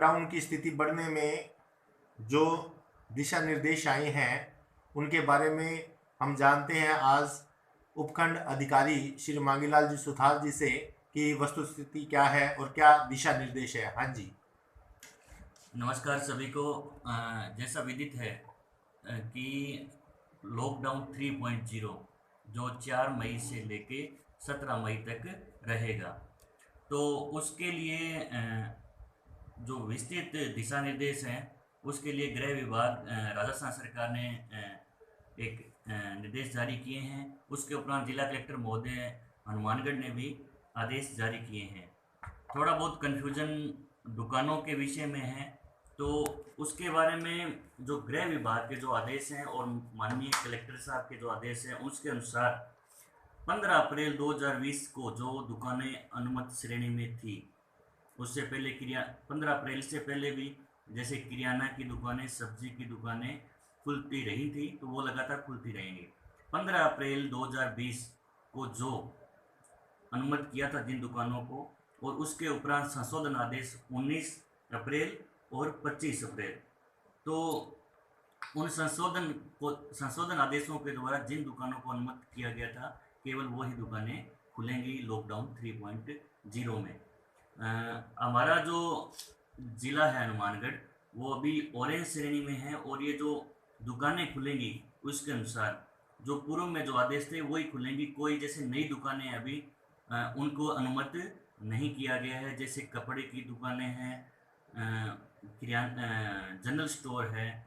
Lockdown की स्थिति बढ़ने में जो दिशा निर्देश आए हैं उनके बारे में हम जानते हैं आज उपखंड अधिकारी श्री मांगीलाल जी सुथार जी से कि वस्तुस्थिति क्या है और क्या दिशा निर्देश है। हाँ जी, नमस्कार सभी को। जैसा विदित है कि लॉकडाउन 3.0 जो 4 मई से लेके 17 मई तक रहेगा, तो उसके लिए जो विस्तृत दिशा निर्देश हैं उसके लिए गृह विभाग राजस्थान सरकार ने एक निर्देश जारी किए हैं। उसके उपरांत जिला कलेक्टर महोदय हनुमानगढ़ ने भी आदेश जारी किए हैं। थोड़ा बहुत कन्फ्यूजन दुकानों के विषय में है, तो उसके बारे में जो गृह विभाग के जो आदेश हैं और माननीय कलेक्टर साहब के जो आदेश हैं उसके अनुसार 15 अप्रैल 2020 को जो दुकानें अनुमत श्रेणी में थी, उससे पहले 15 अप्रैल से पहले भी जैसे किराना की दुकानें, सब्जी की दुकानें खुलती रही थी, तो वो लगातार खुलती रहेंगी। 15 अप्रैल 2020 को जो अनुमत किया था जिन दुकानों को, और उसके उपरांत संशोधन आदेश 19 अप्रैल और 25 अप्रैल, तो उन संशोधन आदेशों के द्वारा जिन दुकानों को अनुमत किया गया था केवल वही दुकानें खुलेंगी लॉकडाउन 3.0 में। हमारा जो ज़िला है हनुमानगढ़, वो अभी ऑरेंज श्रेणी में है, और ये जो दुकानें खुलेंगी उसके अनुसार जो पूर्व में जो आदेश थे वही खुलेंगी। कोई जैसे नई दुकानें अभी उनको अनुमत नहीं किया गया है, जैसे कपड़े की दुकानें हैं, जनरल स्टोर है,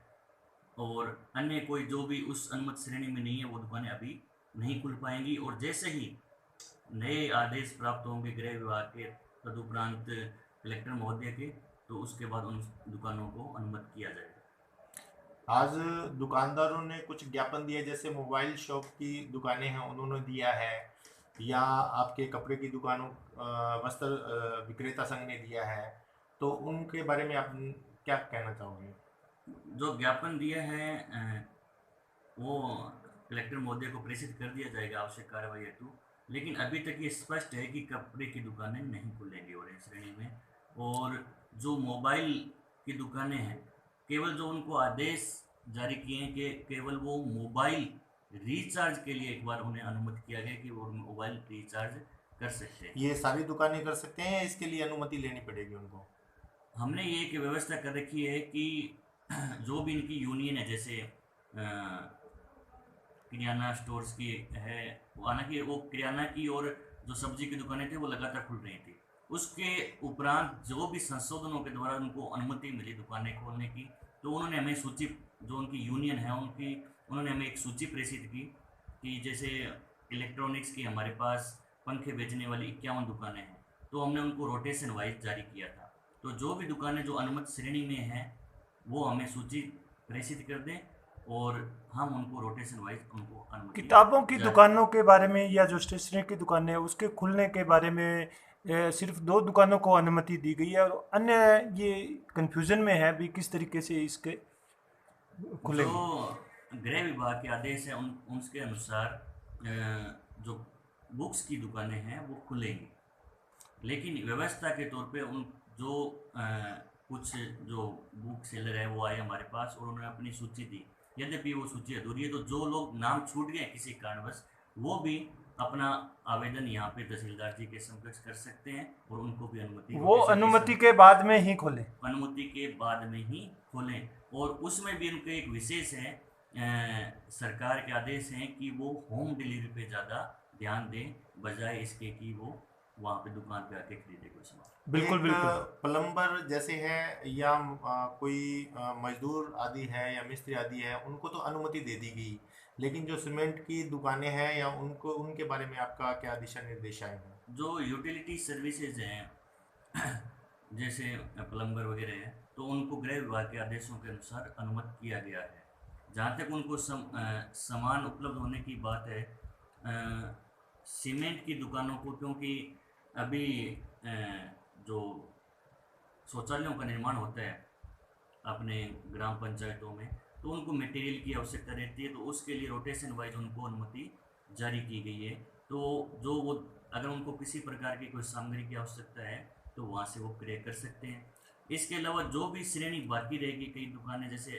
और अन्य कोई जो भी उस अनुमत श्रेणी में नहीं है वो दुकानें अभी नहीं खुल पाएंगी। और जैसे ही नए आदेश प्राप्त होंगे गृह विभाग के, तदुपरांत कलेक्टर महोदय के, तो उसके बाद उन दुकानों को अनुमत किया जाएगा। आज दुकानदारों ने कुछ ज्ञापन दिए, जैसे मोबाइल शॉप की दुकानें हैं उन्होंने दिया है, या आपके कपड़े की दुकानों वस्त्र विक्रेता संघ ने दिया है, तो उनके बारे में आप क्या कहना चाहोगे? जो ज्ञापन दिया है वो कलेक्टर महोदय को प्रेषित कर दिया जाएगा आवश्यक कार्रवाई हेतु, लेकिन अभी तक ये स्पष्ट है कि कपड़े की दुकानें नहीं खुलेंगी ऑरेंज श्रेणी में। और जो मोबाइल की दुकानें हैं, केवल जो उनको आदेश जारी किए हैं कि केवल वो मोबाइल रिचार्ज के लिए एक बार उन्हें अनुमति किया गया कि वो मोबाइल रिचार्ज कर सकते हैं। ये सारी दुकानें कर सकते हैं या इसके लिए अनुमति लेनी पड़ेगी उनको? हमने ये एक व्यवस्था कर रखी है कि जो भी इनकी यूनियन है, जैसे किराना स्टोर्स की है, हालांकि वो किराना की और जो सब्जी की दुकानें थी वो लगातार खुल रही थी, उसके उपरांत जो भी संशोधनों के द्वारा उनको अनुमति मिली दुकानें खोलने की, तो उन्होंने हमें सूची, जो उनकी यूनियन है उनकी, उन्होंने हमें एक सूची प्रेषित की कि जैसे इलेक्ट्रॉनिक्स की हमारे पास पंखे बेचने वाली 51 दुकानें हैं, तो हमने उनको रोटेशन वाइज जारी किया था। तो जो भी दुकानें जो अनुमत श्रेणी में हैं वो हमें सूची प्रेषित कर दें और हम उनको रोटेशन वाइज उनको अनुमति किताबों की जारी। दुकानों के बारे में या जो स्टेशनरी की दुकानें हैं उसके खुलने के बारे में सिर्फ 2 दुकानों को अनुमति दी गई है, और अन्य ये कन्फ्यूजन में है भी किस तरीके से इसके जो खुलेंगे। गृह विभाग के आदेश है उसके अनुसार जो बुक्स की दुकानें हैं वो खुलेंगी, लेकिन व्यवस्था के तौर पे उन जो कुछ जो बुक सेलर है वो आए हमारे पास और उन्होंने अपनी सूची दी। यद्यपि वो सूची अधूरी है, तो जो लोग नाम छूट गए किसी कारणवश वो भी अपना आवेदन यहाँ पे तहसीलदार जी के समक्ष कर सकते हैं और उनको भी अनुमति वो अनुमति के बाद में ही खोले। अनुमति के बाद में ही खोलें। और उसमें भी उनके एक विशेष है, सरकार के आदेश हैं कि वो होम डिलीवरी पे ज़्यादा ध्यान दें बजाय इसके कि वो वहाँ पे दुकान पे आके खरीदे कोई सामान। बिल्कुल एक बिल्कुल। प्लम्बर जैसे है या कोई मजदूर आदि है या मिस्त्री आदि है उनको तो अनुमति दे दी गई, लेकिन जो सीमेंट की दुकानें हैं या उनको, उनके बारे में आपका क्या दिशा निर्देश आए हैं? जो यूटिलिटी सर्विसेज हैं जैसे प्लम्बर वगैरह हैं, तो उनको गृह विभाग के आदेशों के अनुसार अनुमत किया गया है। जहाँ तक उनको सामान उपलब्ध होने की बात है, सीमेंट की दुकानों को, क्योंकि अभी जो शौचालयों का निर्माण होता है अपने ग्राम पंचायतों में, तो उनको मटेरियल की आवश्यकता रहती है, तो उसके लिए रोटेशन वाइज उनको अनुमति जारी की गई है। तो जो वो अगर उनको किसी प्रकार की कोई सामग्री की आवश्यकता है तो वहाँ से वो क्रय कर सकते हैं। इसके अलावा जो भी श्रेणी बाकी रहेगी, कई दुकानें जैसे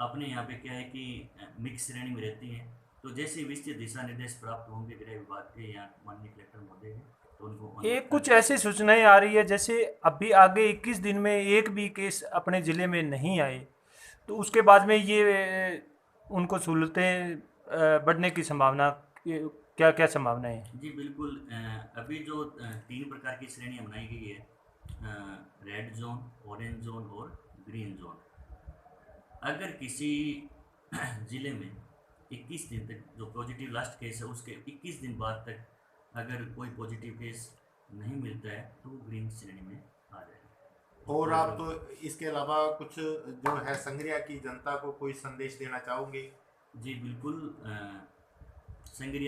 अपने यहाँ पे क्या है कि मिक्स श्रेणी में रहती हैं, तो जैसे विस्तृत दिशा निर्देश प्राप्त होंगे गृह विभाग के या माननीय कलेक्टर महोदय हैं, तो उनको अनुरोध एक कुछ करते हैं। ऐसी सूचनाएं आ रही है जैसे अभी आगे 21 दिन में एक भी केस अपने ज़िले में नहीं आए, तो उसके बाद में ये उनको सहूलतें बढ़ने की संभावना, क्या क्या संभावनाएं हैं? जी बिल्कुल, अभी जो 3 प्रकार की श्रेणियाँ बनाई गई है, रेड जोन, ऑरेंज जोन और ग्रीन जोन। अगर किसी ज़िले में 21 दिन तक, जो पॉजिटिव लास्ट केस है उसके 21 दिन बाद तक अगर कोई पॉजिटिव केस नहीं मिलता है तो वो ग्रीन श्रेणी में आ जाएगा। और आप तो इसके अलावा कुछ जो है संग्रिया की जनता को कोई संदेश देना चाहोगे? जी बिल्कुल, संग्रिया